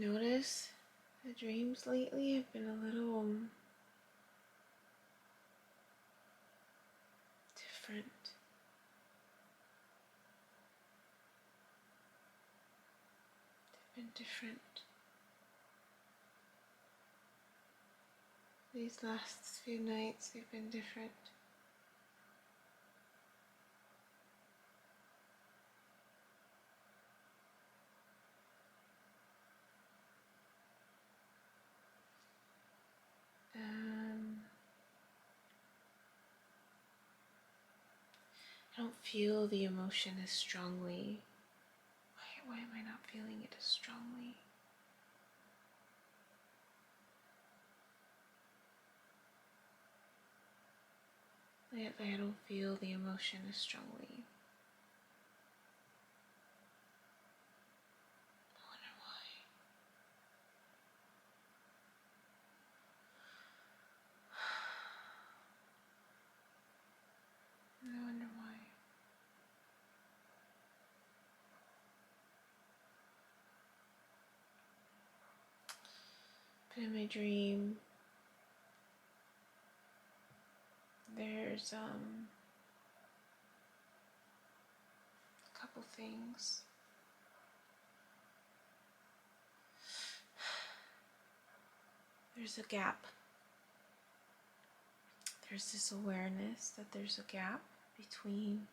noticed the dreams lately have been a little different. They've been different. These last few nights, they've been different. I don't feel the emotion as strongly. Why am I not feeling it as strongly? I don't feel the emotion as strongly. I wonder why. I wonder why. But in my dream, there's a couple things. There's a gap. There's this awareness that there's a gap between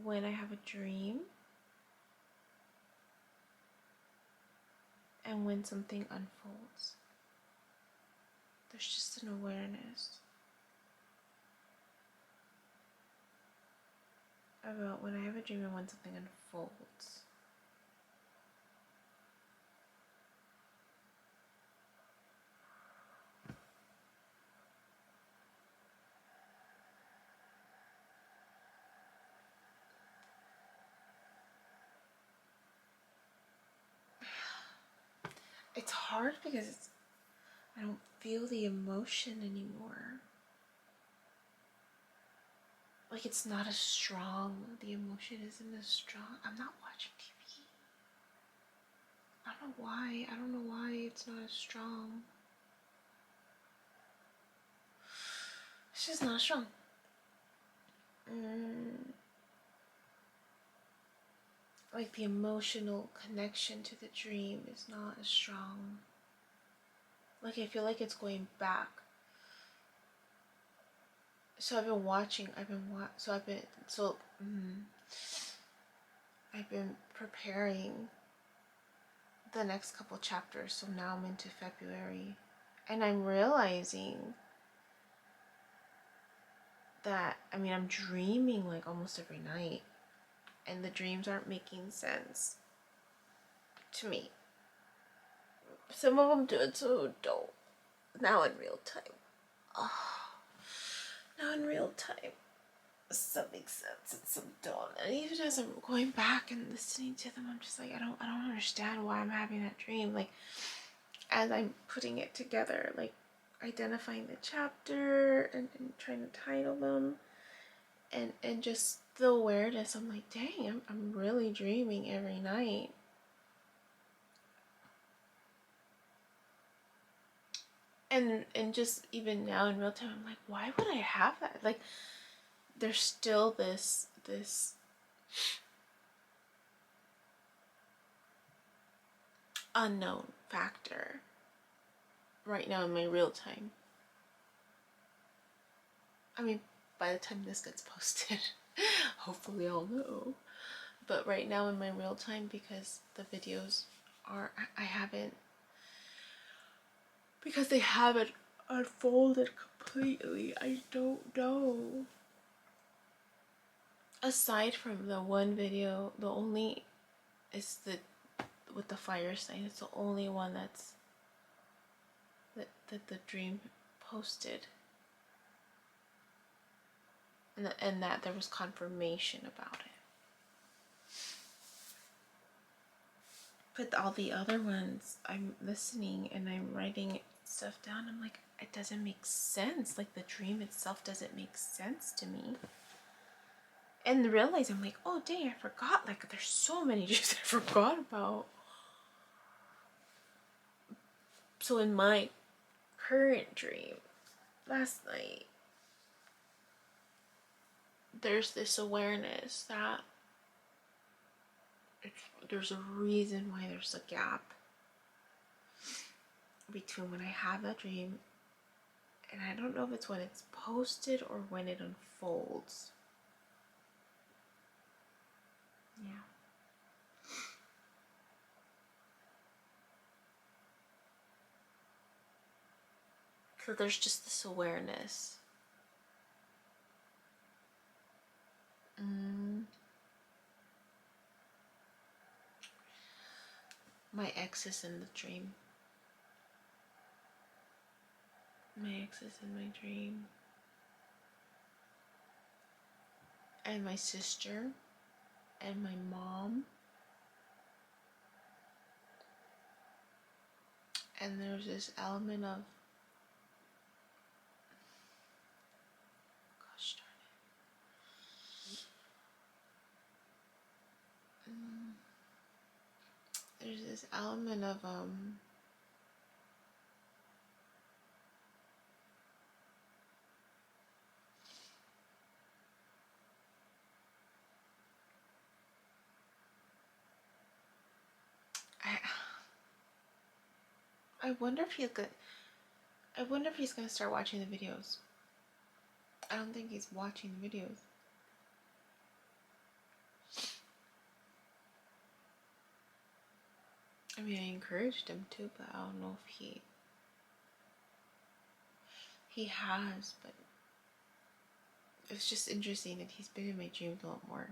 when I have a dream and when something unfolds. There's just an awareness about when I have a dream and when something unfolds. It's hard because I don't feel the emotion anymore. Like it's not as strong. The emotion isn't as strong. I'm not watching TV. I don't know why. I don't know why it's not as strong. It's just not strong. Like the emotional connection to the dream is not as strong. Like I feel like it's going back. So I've been watching. I've been preparing the next couple chapters. So now I'm into February, and I'm realizing that I'm dreaming like almost every night, and the dreams aren't making sense to me. Some of them do it, so don't. Now in real time. Now in real time. Some make sense and some don't. And even as I'm going back and listening to them, I'm just like, I don't understand why I'm having that dream. Like, as I'm putting it together, like identifying the chapter and trying to title them, and just the awareness. I'm like, dang, I'm really dreaming every night. And just even now in real time, I'm like, why would I have that? Like, there's still this unknown factor right now in my real time. By the time this gets posted, hopefully I'll know. But right now in my real time, because the videos are, because they haven't unfolded completely, I don't know. Aside from the one video, the only is with the fire sign. It's the only one that the dream posted, and that there was confirmation about it. But all the other ones, I'm listening and I'm writing stuff down. I'm like, it doesn't make sense. Like the dream itself doesn't make sense to me. And realize I'm like, oh dang, I forgot. Like, there's so many dreams I forgot about. So in my current dream last night, there's this awareness that there's a reason why there's a gap between when I have that dream, and I don't know if it's when it's posted or when it unfolds. Yeah. So there's just this awareness. My ex is in the dream. My ex is in my dream. And my sister. And my mom. And there's this element of, gosh darn it. There's this element of I wonder if he's gonna start watching the videos. I don't think he's watching the videos. I mean, I encouraged him to, but I don't know if he has, but it's just interesting that he's been in my dreams a lot more.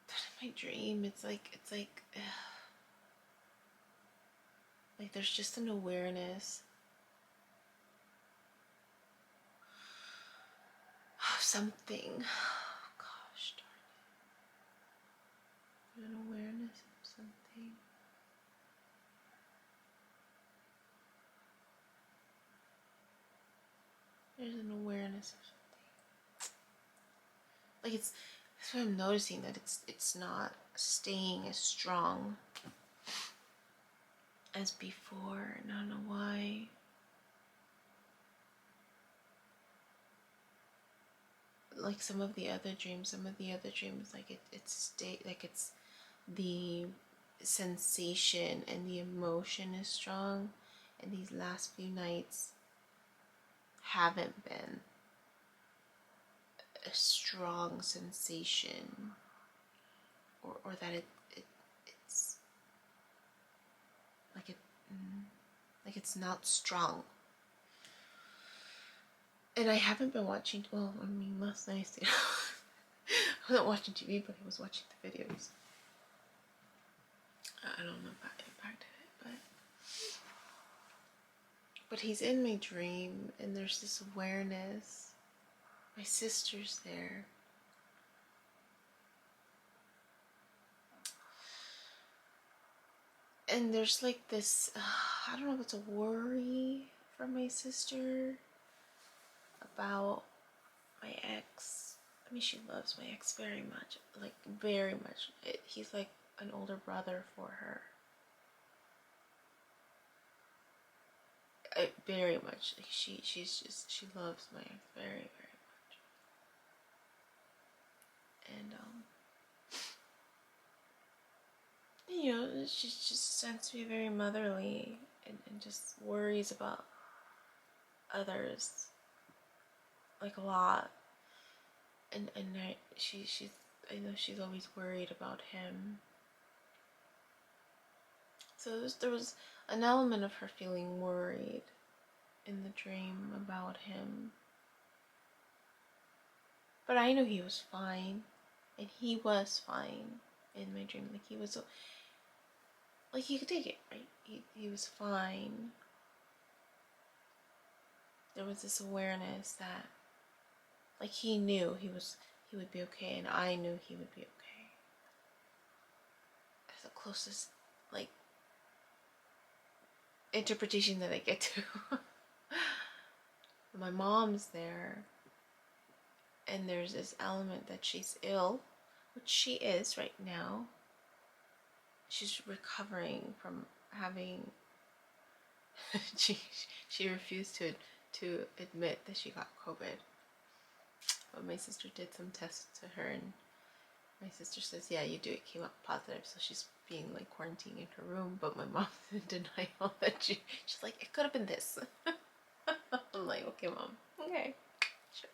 But in my dream, it's like there's just an awareness of something. Gosh darn it. An awareness of something. There's an awareness of something. Like that's what I'm noticing, that it's not staying as strong as before, and I don't know why. Like some of the other dreams, like it's the sensation and the emotion is strong, and these last few nights haven't been a strong sensation, or that it's like it's not strong. And I haven't been watching, well, I mean, last night, I wasn't watching TV, but I was watching the videos. I don't know if that impacted it, but he's in my dream, and there's this awareness. My sister's there. And there's like this, I don't know if it's a worry from my sister about my ex. I mean, she loves my ex very much, like very much. He's like an older brother for her. Very much. Like she loves my ex very, very much. And you know, she just tends to be very motherly, and just worries about others like a lot. And I know she's always worried about him. So there was an element of her feeling worried in the dream about him. But I knew he was fine, and he was fine in my dream. Like he was, like he could take it, right? He was fine. There was this awareness that, like, he knew he would be okay, and I knew he would be okay. That's the closest, like, interpretation that I get to. My mom's there, and there's this element that she's ill, which she is right now. She's recovering from having she refused to admit that she got COVID. But my sister did some tests to her, and my sister says, yeah, you do, it came up positive. So she's being like quarantined in her room, but my mom's in denial that she's like, it could have been this. I'm like, okay, mom, okay, sure.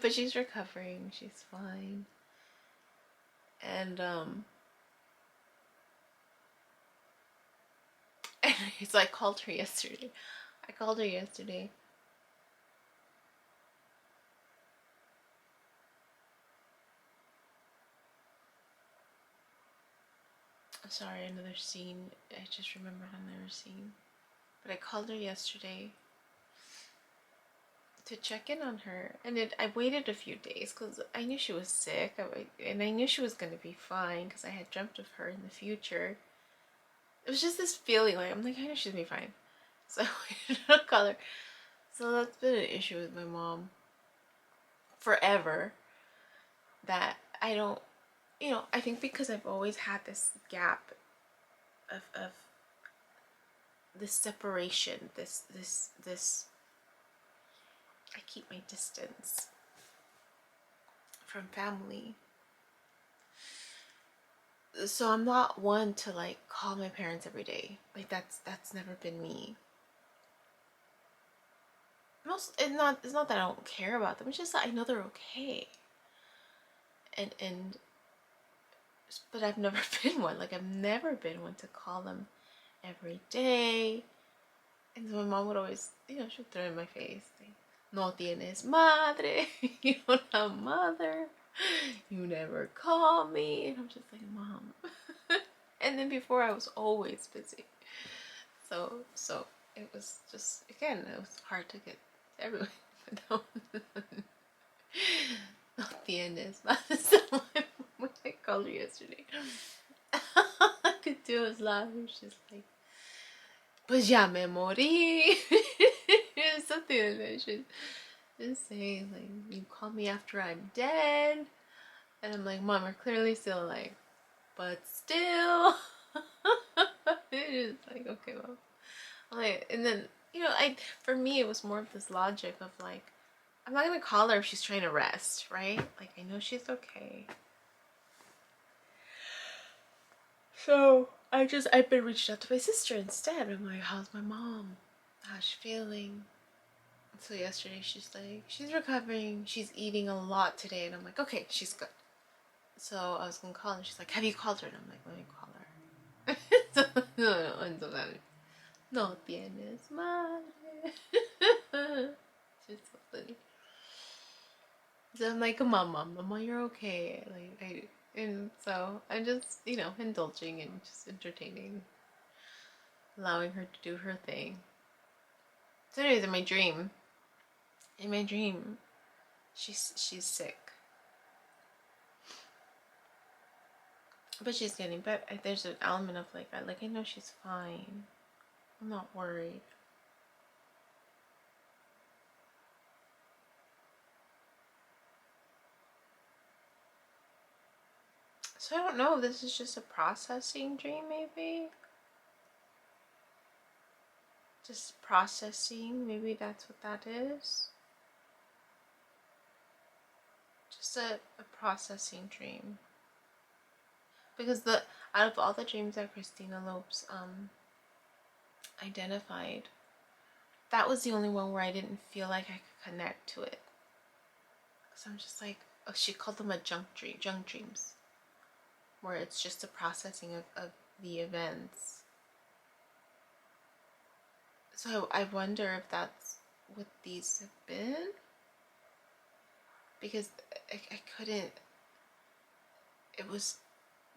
But she's recovering, she's fine. And so I called her yesterday. Sorry, another scene. I just remembered another scene. But I called her yesterday to check in on her, and I waited a few days because I knew she was sick, and I knew she was going to be fine because I had dreamt of her in the future. It was just this feeling like, I'm like, I know she's going to be fine. So I waited to call her. So that's been an issue with my mom forever, that I don't, I think because I've always had this gap of this separation, this I keep my distance from family. So I'm not one to like call my parents every day. Like that's never been me. It's not that I don't care about them. It's just that I know they're okay. And but I've never been one. Like I've never been one to call them every day. And so my mom would always, she'd throw in my face, like, no tienes madre, you don't have mother, you never call me. And I'm just like, Mom. And then before I was always busy. So it was just, again, it was hard to get everyone. But no, no tienes madre. So when I called her yesterday, all I could do was laugh. She's like, pues ya me morí. Something like that. She's just saying, like, you call me after I'm dead. And I'm like, Mom, you're clearly still alive. But still. It's like, okay, Mom. Like, and then, for me, it was more of this logic of like, I'm not going to call her if she's trying to rest, right? Like, I know she's okay. So I've been reaching out to my sister instead. I'm like, how's my mom? How's she feeling? So yesterday she's like, she's recovering. She's eating a lot today. And I'm like, okay, she's good. So I was going to call her. And she's like, have you called her? And I'm like, let me call her. And so then, no tienes madre. She's so funny. So I'm like, mama, you're okay. And so I'm just, indulging and just entertaining, allowing her to do her thing. So anyways, in my dream, she's sick, but she's getting better. There's an element of like I know she's fine. I'm not worried. So I don't know. This is just a processing dream, maybe. Just processing. Maybe that's what that is. Just a processing dream. Because out of all the dreams that Christina Lopes identified, that was the only one where I didn't feel like I could connect to it. Because I'm just like, oh, she called them a junk dreams, where it's just a processing of the events. So I wonder if that's what these have been. Because I couldn't,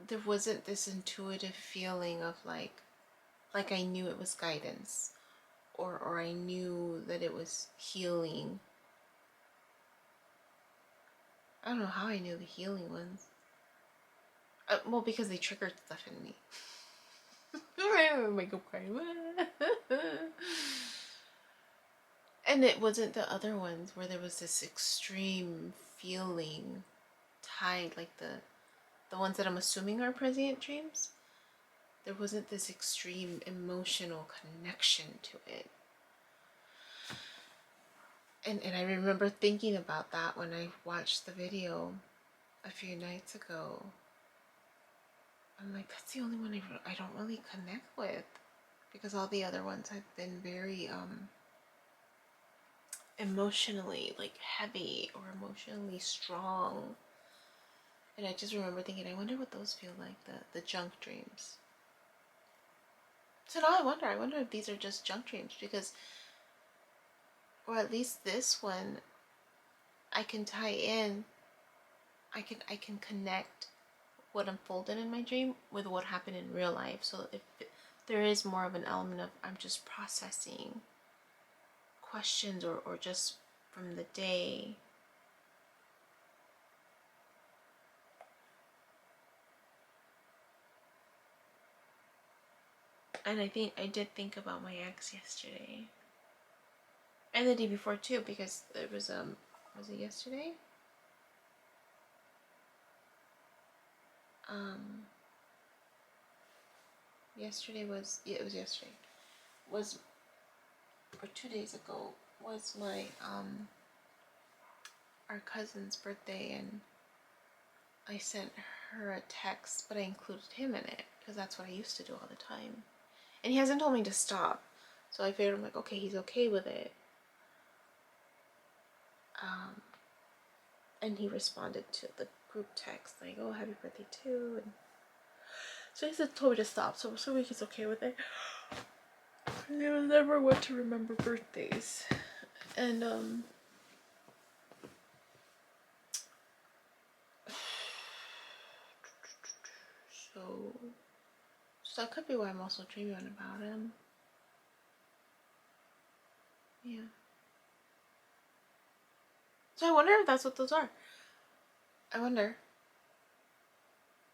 there wasn't this intuitive feeling of like I knew it was guidance, or I knew that it was healing. I don't know how I knew the healing ones. Well, because they triggered stuff in me. I make up crying. And it wasn't the other ones where there was this extreme feeling tied, like the ones that I'm assuming are prescient dreams. There wasn't this extreme emotional connection to it. And I remember thinking about that when I watched the video a few nights ago. I'm like, that's the only one I don't really connect with, because all the other ones have been very emotionally like heavy or emotionally strong. And I just remember thinking, I wonder what those feel like, the junk dreams. So now I wonder if these are just junk dreams, because, or at least this one, I can tie in, I can connect what unfolded in my dream with what happened in real life. So if there is more of an element of I'm just processing questions or just from the day. And I did think about my ex yesterday. And the day before too, because it was it yesterday? Yesterday was, yeah, it was yesterday. Was, or 2 days ago, was my our cousin's birthday, and I sent her a text, but I included him in it because that's what I used to do all the time. And he hasn't told me to stop, so I figured, I'm like, okay, he's okay with it. And he responded to the group text like, oh, happy birthday too. And so he said, told me to stop, so I'm assuming he's okay with it. He was never one to remember birthdays. And so that could be why I'm also dreaming about him. Yeah. So I wonder if that's what those are. I wonder.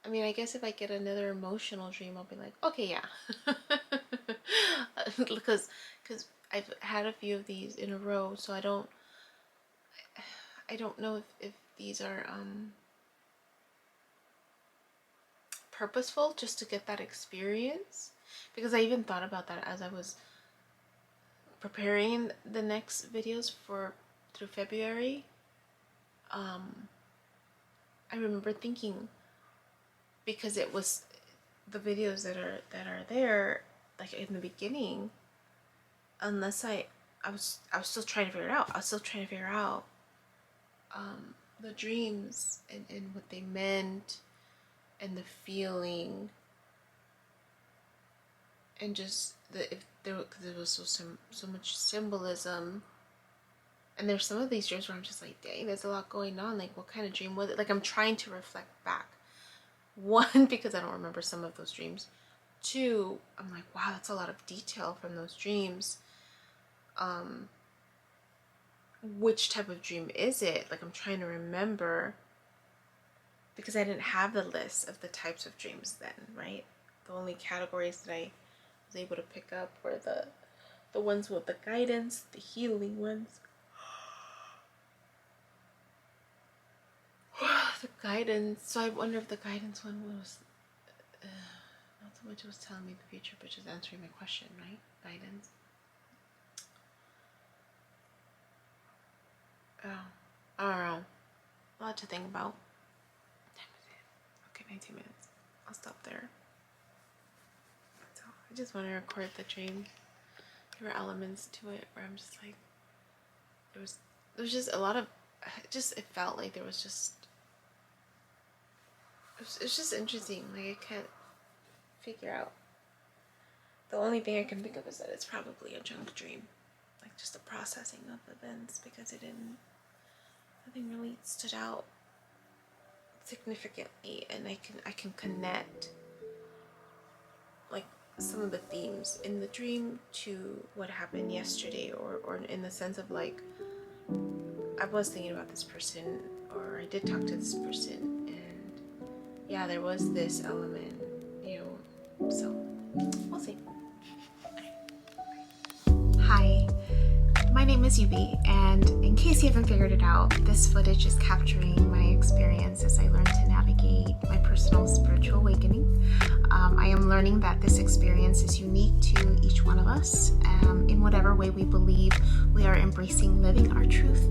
I mean, I guess if I get another emotional dream, I'll be like, okay, yeah. because I've had a few of these in a row, so I don't know if these are purposeful just to get that experience. Because I even thought about that as I was preparing the next videos through February. I remember thinking, because it was the videos that are there, like in the beginning, unless I was still trying to figure it out. I was still trying to figure out the dreams and what they meant and the feeling, and just because there was so much symbolism. And there's some of these dreams where I'm just like, dang, there's a lot going on. Like, what kind of dream was it? Like, I'm trying to reflect back. One, because I don't remember some of those dreams. Two, I'm like, wow, that's a lot of detail from those dreams. Which type of dream is it? Like, I'm trying to remember, because I didn't have the list of the types of dreams then, right? The only categories that I was able to pick up were the ones with the guidance, the healing ones. The guidance. So I wonder if the guidance one was not so much it was telling me the future, but just answering my question, right? Guidance. Oh, I don't know. A lot to think about. Okay, 19 minutes. I'll stop there. So I just want to record the dream. There were elements to it where I'm just like, there was just a lot of, it felt like there was just, it's just interesting. Like, I can't figure out. The only thing I can think of is that it's probably a junk dream, like just the processing of events, because nothing really stood out significantly, and I can connect like some of the themes in the dream to what happened yesterday, or in the sense of like, I was thinking about this person, or I did talk to this person, and yeah, there was this element, so we'll see. Hi, my name name is Yubi, and in case you haven't figured it out, this footage is capturing my experience as I learn to navigate my personal spiritual awakening. I am learning that this experience is unique to each one of us. In whatever way we believe we are embracing living our truth,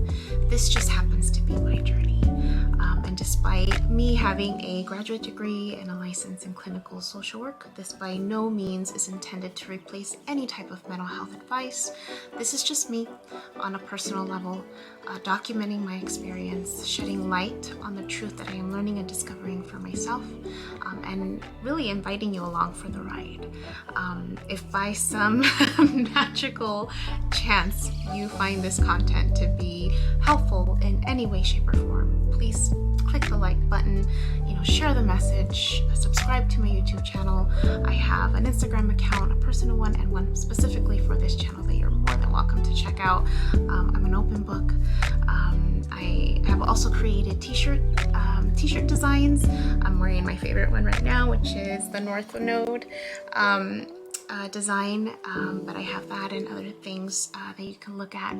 this just happens to be my journey. And despite me having a graduate degree and a license in clinical social work, this by no means is intended to replace any type of mental health advice. This is just me on a personal level, documenting my experience, shedding light on the truth that I am learning and discovering for myself, and really inviting you along for the ride. If by some magical chance you find this content to be helpful in any way, shape, or form, please click the like button, share the message, subscribe to my YouTube channel. I have an Instagram account, a personal one, and one specifically for this channel that you're more than welcome to check out. I'm an open book. I have also created t-shirt designs. I'm wearing my favorite one right now, which is the North Node design, but I have that and other things that you can look at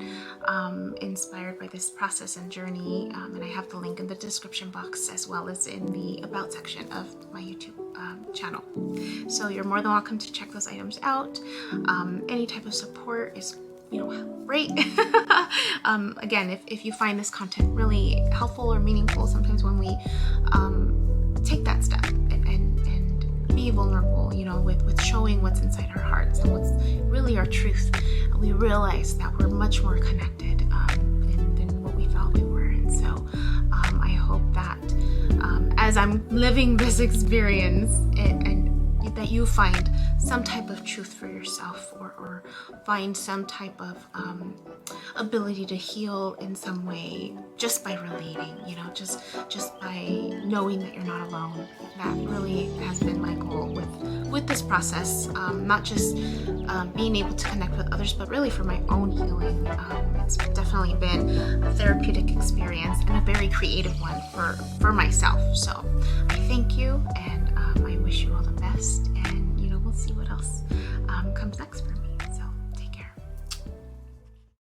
inspired by this process and journey, and I have the link in the description box as well as in the about section of my YouTube channel. So you're more than welcome to check those items out. Any type of support is great. Again, if you find this content really helpful or meaningful, sometimes when we take that step and be vulnerable, with showing what's inside our hearts and what's really our truth, we realize that we're much more connected than what we thought we were. And so I hope that as I'm living this experience and that you find some type of truth for yourself, or find some type of ability to heal in some way just by relating, just by knowing that you're not alone. That really has been my goal with this process, not just being able to connect with others, but really for my own healing. It's definitely been a therapeutic experience and a very creative one for myself. So I thank you, and I wish you all the best, and we'll see what else comes next for me.